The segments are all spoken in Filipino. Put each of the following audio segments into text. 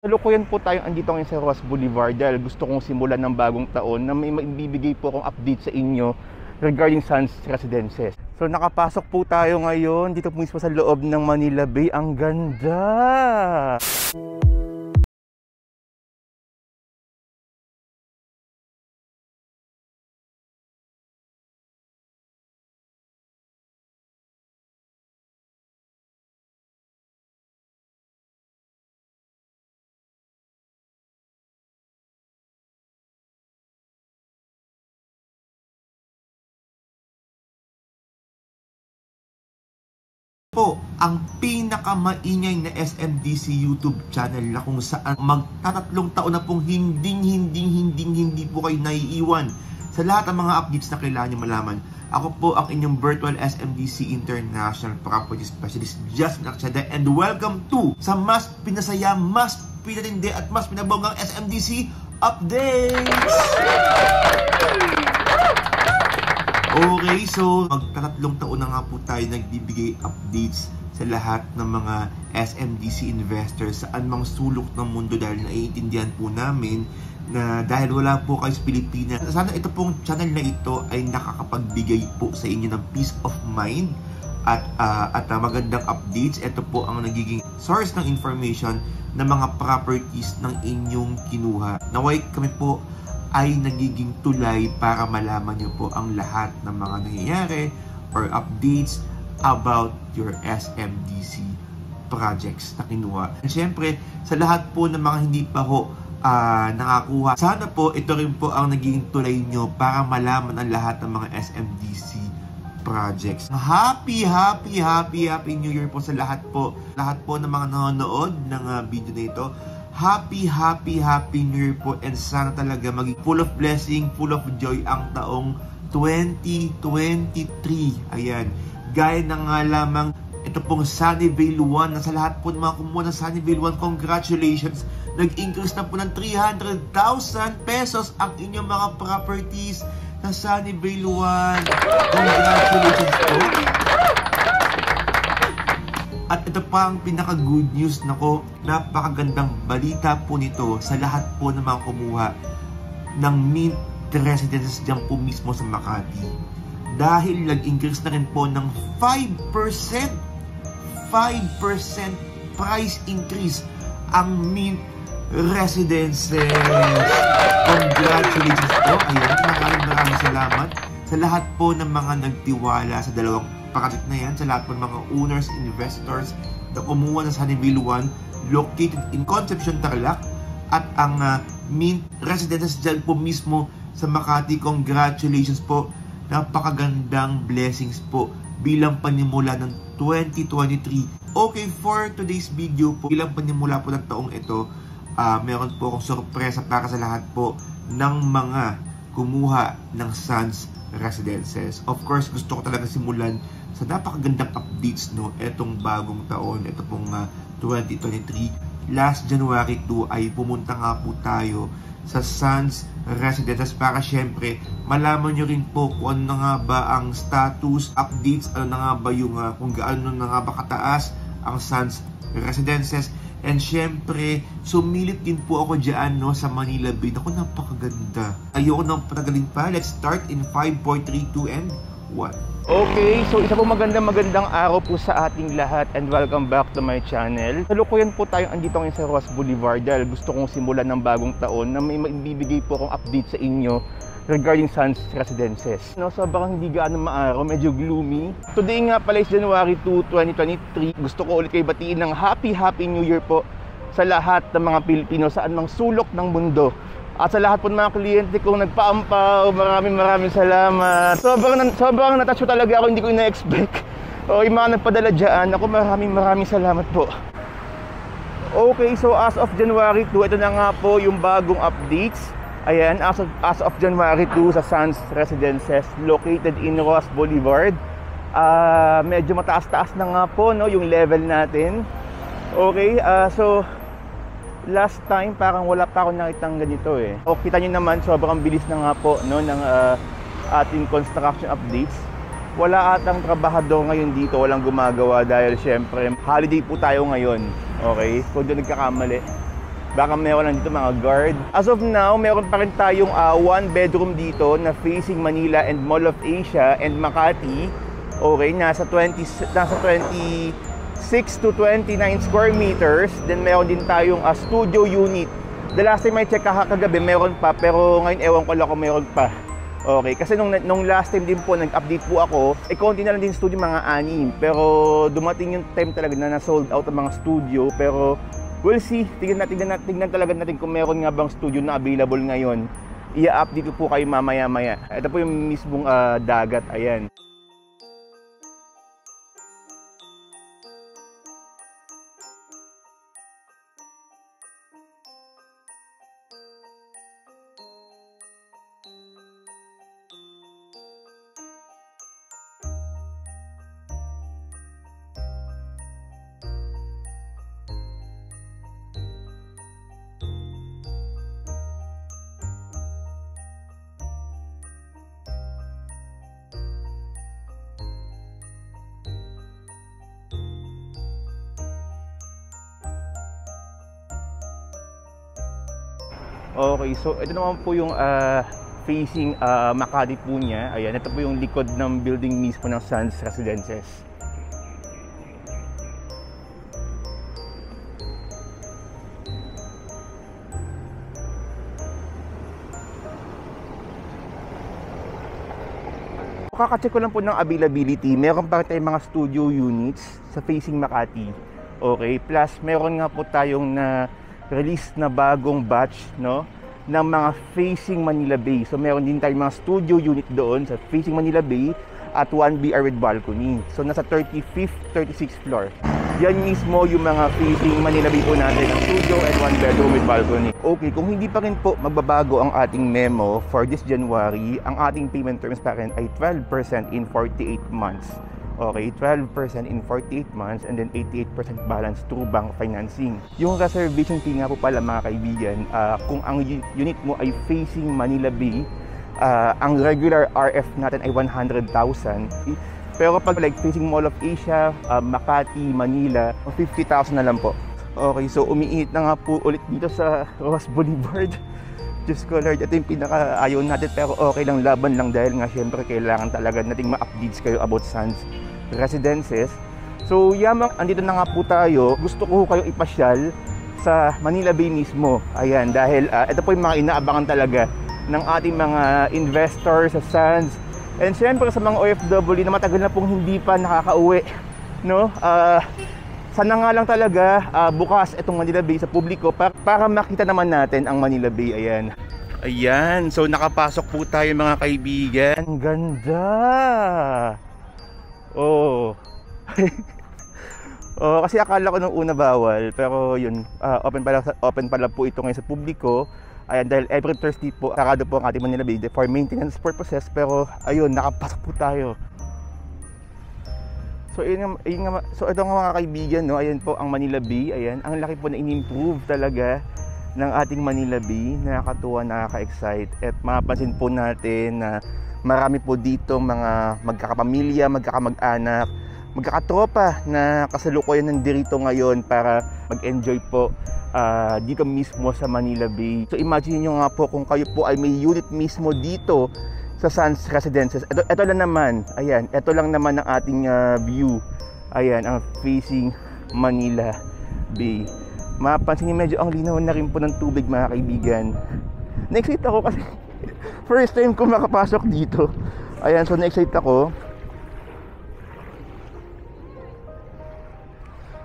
Kasalukuyan po tayo andito ngayon sa Ross Boulevard dahil gusto kong simulan ng bagong taon na may maibibigay po akong update sa inyo regarding Sands Residences. So nakapasok po tayo ngayon dito po mismo sa loob ng Manila Bay. Ang ganda! Po ang pinakamaingay na SMDC YouTube channel na kung saan magtatatlong taon na pong hindi po kayo naiiwan sa lahat ng mga updates na kailangan nyo malaman. Ako po ang inyong virtual SMDC International Property Specialist, Justin Archada, and welcome to sa mas pinasaya, mas pinatindi at mas pinabonggang SMDC Updates! Okay, so magtatatlong taon na nga po tayo nagbibigay updates sa lahat ng mga SMDC investors sa anumang sulok ng mundo dahil naiintindihan po namin na dahil wala po kayo sa Pilipinas, sana ito pong channel na ito ay nakakapagbigay po sa inyo ng peace of mind at magandang updates. Ito po ang nagiging source ng information ng mga properties ng inyong kinuha. Naway kami po ay nagiging tulay para malaman nyo po ang lahat ng mga nangyayari or updates about your SMDC projects na kinuha. And syempre, sa lahat po ng mga hindi pa ho nakakuha, sana po ito rin po ang naging tulay nyo para malaman ang lahat ng mga SMDC projects. Happy New Year po sa lahat po. Lahat po ng mga nanonood ng video na ito. Happy New Year po, and sana talaga maging full of blessing, full of joy ang taong 2023. Ayan, gaya na nga lamang ito pong Sunnyvale 1 na sa lahat po ng mga kumuha ng Sunnyvale 1, congratulations! Nag-increase na po ng 300,000 pesos ang inyong mga properties na Sunnyvale 1. Congratulations po! At ito pa ang pinaka-good news, nako, napakagandang balita po nito sa lahat po ng mga kumuha ng Mint Residences dyan po mismo sa Makati. Dahil nag-increase na rin po ng 5% price increase ang Mint Residences. Congratulations po. Ayan, maraming salamat sa lahat po ng mga nagtiwala sa dalawang project na yan, sa lahat po ng mga owners, investors na kumuha ng Sunnyvale 1 located in Concepcion, Tarlac, at ang Mint Residences dyan po mismo sa Makati. Congratulations po, napakagandang blessings po bilang panimula ng 2023. Okay, for today's video po, bilang panimula po ng taong ito, meron po akong sorpresa para sa lahat po ng mga kumuha ng Sands Residences. Of course, gusto ko talaga simulan sa napakagandang updates, no, etong bagong taon, ito pong 2023. Last January 2 ay pumunta nga po tayo sa Sands Residences para syempre malaman nyo rin po kung ano nga ba ang status, updates, ano na nga ba yung kung gaano na nga ba kataas ang Sands Residences. And syempre, sumilit din po ako dyan, no, sa Manila Bay. Ako, napakaganda. Ayoko nang patagalin pa. Let's start in 5, 4, 3, 2, and 1. Okay, so isa po magandang araw po sa ating lahat and welcome back to my channel. Kasalukuyan po tayo andito ngayon sa Ross Boulevard dahil gusto kong simulan ng bagong taon na may maibibigay po akong update sa inyo regarding Sands Residences. No, sobrang hindi gaano maaraw, medyo gloomy. Today nga pala is January 2, 2023. Gusto ko ulit kayo batiin ng Happy New Year po sa lahat ng mga Pilipino sa anumang sulok ng mundo. At sa lahat po ng mga kliyente kong nagpaampaw, maraming salamat. Sobrang natouch talaga ako, hindi ko ina-expect. O yung mga nagpadala dyan, ako maraming salamat po. Okay, so as of January 2, ito na nga po yung bagong updates. Ayan, as of January 2 sa Sands Residences located in Ross Boulevard. Medyo mataas-taas na nga po, no, yung level natin. Okay, so last time parang wala pa ako nakitang ganito eh. O kita nyo naman, sobrang bilis na nga po, no, ng ating construction updates. Wala atang trabahador ngayon dito, walang gumagawa dahil syempre holiday po tayo ngayon. Okay, kung doon nagkakamali. Baka meron lang dito mga guard. As of now, meron pa rin tayong 1 bedroom dito na facing Manila and Mall of Asia and Makati. Okay, nasa 26 to 29 square meters. Then meron din tayong studio unit. The last time I check kagabi, meron pa, pero ngayon ewan ko lang kung meron pa. Okay, kasi nung last time din po, nag-update po ako, konti na lang din studio, mga 6. Pero dumating yung time talaga na na-sold out ang mga studio. Pero we'll see, tignan talaga natin kung meron nga bang studio na available ngayon. I-update ko po kayo mamaya-maya. Ito po yung mismong dagat, ayan. Okay, so ito naman po yung facing Makati po niya. Ayan, ito po yung likod ng building mismo ng Sands Residences. Kakacheck ko lang po ng availability. Meron pa tayong mga studio units sa facing Makati. Okay, plus meron nga po tayong release na bagong batch, no, ng mga facing Manila Bay. So meron din tayong mga studio unit doon sa facing Manila Bay at 1 BR with balcony. So nasa 35th, 36th floor. Yan mismo yung mga facing Manila Bay po natin, ang studio and 1 bedroom with balcony. Okay, kung hindi pa rin po magbabago ang ating memo for this January, ang ating payment terms pa rin ay 12% in 48 months. Okay, 12% in 48 months and then 88% balance through bank financing. Yung reservation fee nga po pala mga kaibigan, kung ang unit mo ay facing Manila Bay, ang regular RF natin ay 100,000. Pero pag like facing Mall of Asia, Makati, Manila, 50,000 na lang po. Okay, so umiinit na nga po ulit dito sa Ross Boulevard. Diyos ko Lord, ito yung pinaka-ayaw natin, pero okay lang, laban lang dahil nga syempre kailangan talaga nating ma-updates kayo about Sands Residences. So yamang andito na nga po tayo, gusto ko kayong ipasyal sa Manila Bay mismo. Ayan, dahil ito po yung mga inaabangan talaga ng ating mga investors sa Sands. And syempre sa mga OFW na matagal na pong hindi pa nakakauwi, no? Sana nga lang talaga bukas itong Manila Bay sa publiko para makita naman natin ang Manila Bay. Ayan. Ayan, so nakapasok po tayo mga kaibigan. Ang ganda! Oh. Oh, kasi akala ko nung una bawal, pero yun, open pala po ito ngayon sa publiko. Ayan, dahil every Thursday po, sarado po ang ating Manila Bay for maintenance purposes, pero ayun, nakapasok po tayo. So so ito nga mga kaibigan, no, ayan po ang Manila Bay. Ayan, ang laki po na in-improve talaga ng ating Manila Bay. Nakakatuwa, nakaka-excite. At mapapansin po natin na marami po dito mga magkakapamilya, magkakamag-anak, magkakatropa na kasalukuyan nandito ngayon para mag-enjoy po dito mismo sa Manila Bay. So imagine nyo nga po kung kayo po ay may unit mismo dito sa Sands Residences. Ito lang naman, ayan, ito lang naman ang ating view. Ayan, ang facing Manila Bay. Mapansin niyo medyo ang linaw na rin po ng tubig mga kaibigan. Na-excite ako kasi first time ko makapasok dito. Ayan, so na-excite ako.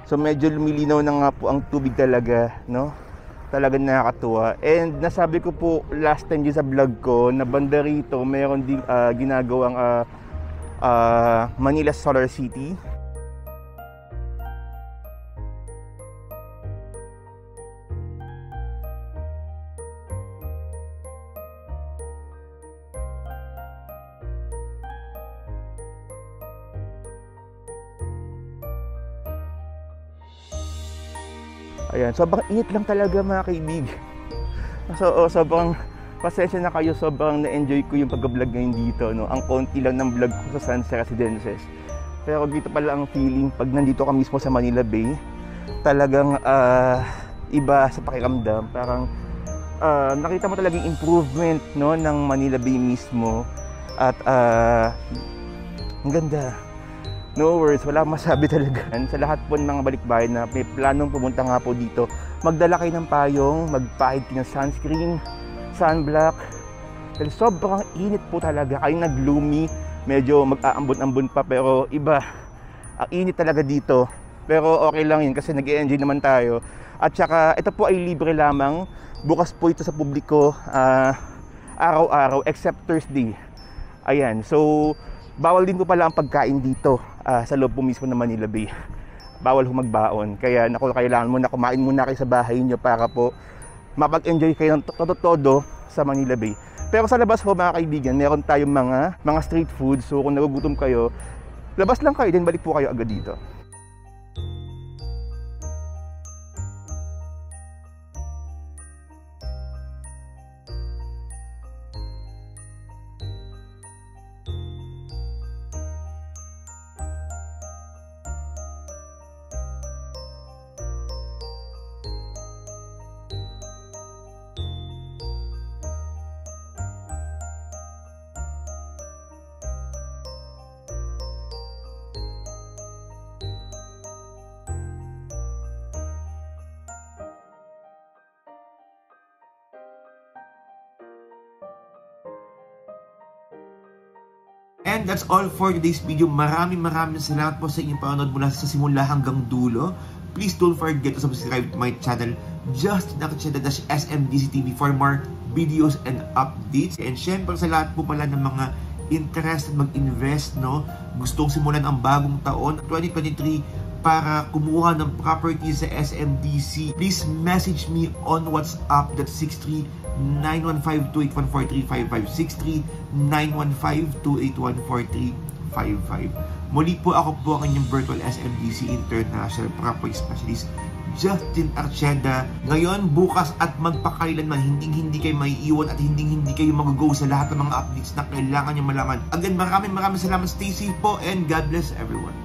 So medyo lumilinaw na nga po ang tubig talaga, no? Talagang nakakatuwa. And nasabi ko po last time din sa vlog ko na banda rito mayroon din ginagawang Manila Solar City. Ayan, sobrang init lang talaga mga kaibigan. So, sobrang pasensya na kayo, sobrang na-enjoy ko yung pag-vlog ngayon dito, no? Ang konti lang ng vlog ko sa Sands Residences. Pero dito pala ang feeling pag nandito ka mismo sa Manila Bay, talagang iba sa pakiramdam. Parang nakita mo talagang improvement, no, ng Manila Bay mismo. At ang ganda. No words, wala masabi talaga. Sa lahat po ng mga balikbayan na may planong pumunta nga po dito, magdala kayo ng payong, magpahid kayo ng sunscreen, sunblock. Dahil sobrang init po talaga. Kayo na gloomy, medyo mag-aambon-ambon pa, pero iba. Ang init talaga dito. Pero okay lang yun kasi nag-i-enjoy naman tayo. At saka ito po ay libre lamang. Bukas po ito sa publiko araw-araw except Thursday. Ayan, so bawal din po pala ang pagkain dito sa loob po mismo ng Manila Bay. Bawal magbaon. Kaya naku, kailangan muna kumain muna kayo sa bahay nyo para po mapag-enjoy kayo ng todo sa Manila Bay. Pero sa labas po mga kaibigan, meron tayong mga street food. So kung nagugutom kayo, labas lang kayo, then balik po kayo agad dito. And that's all for today's video. Maraming salamat po sa inyong panonood mula sa simula hanggang dulo. Please don't forget to subscribe to my channel, Justin Archeda-SMDC TV, for more videos and updates. And syempre sa lahat po pala ng mga interested mag-invest, no, gustong simulan ang bagong taon 2023 para kumuha ng property sa SMDC, please message me on WhatsApp. That's 63-915-28143-5563, 915-28143-55. Muli po, ako po ang inyong virtual SMDC International Property Specialist, Justin Archeda. Ngayon, bukas at magpakailanman, hindi kayo maiiwan at hindi kayo mag-go sa lahat ng mga updates na kailangan nyo malaman. Again, maraming salamat. Stay safe po and God bless everyone.